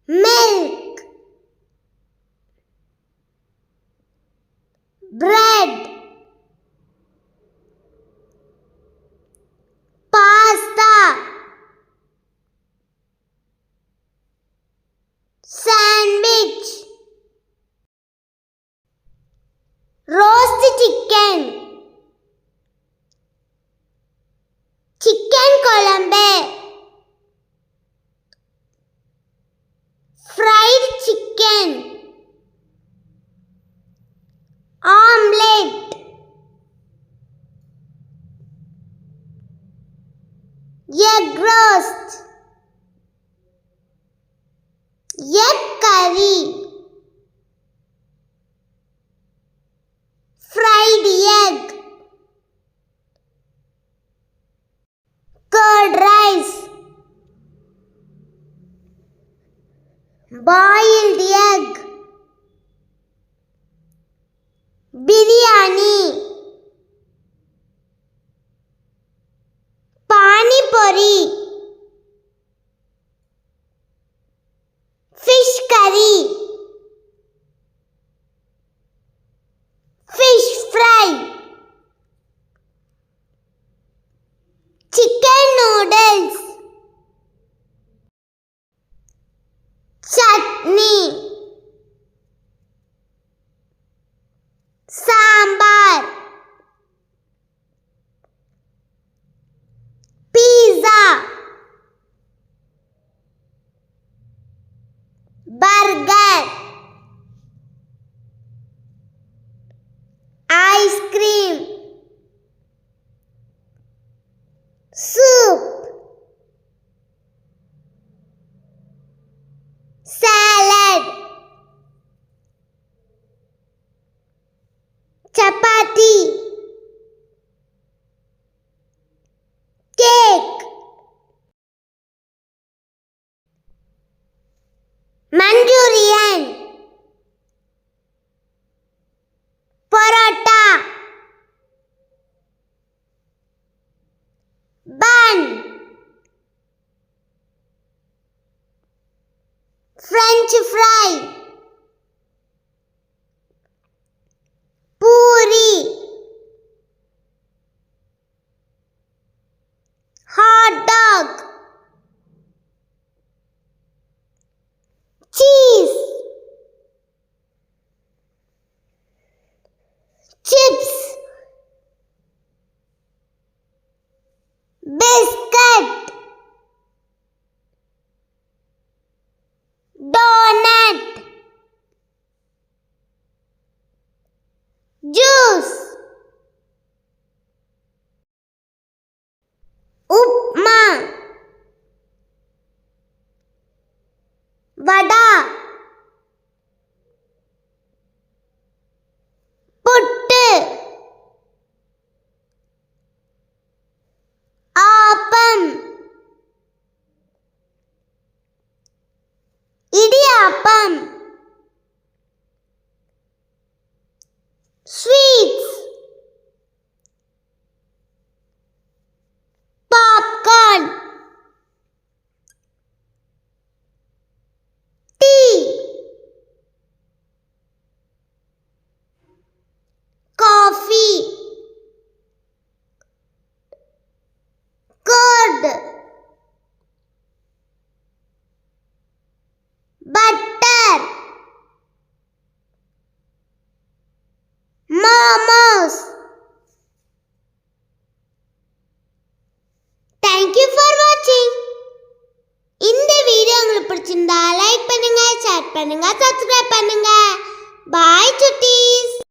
milk, bread, pasta, sandwich, roast chicken, chicken குழம்பு, fried chicken, omelette, egg roast, egg curry, fried egg, curd rice, boiled egg, biryani, pani puri, fish curry, fish fry, chicken noodles, chutney, sambar, pizza, burger, ice cream, soup, salad, chapati, cake, Manchurian, paratha, bun, French fry, puri, hot dog, cheese, chips, biscuit, donut, juice, upma, vada, puttu, appam, idiyappam, sweets, popcorn, tea, coffee, curd, butter, momos. Thank you for watching. இந்த video உங்களுக்கு பிடிச்சிருந்தா like பண்ணுங்க, share பண்ணுங்க, subscribe பண்ணுங்க. பாய் சுட்டி.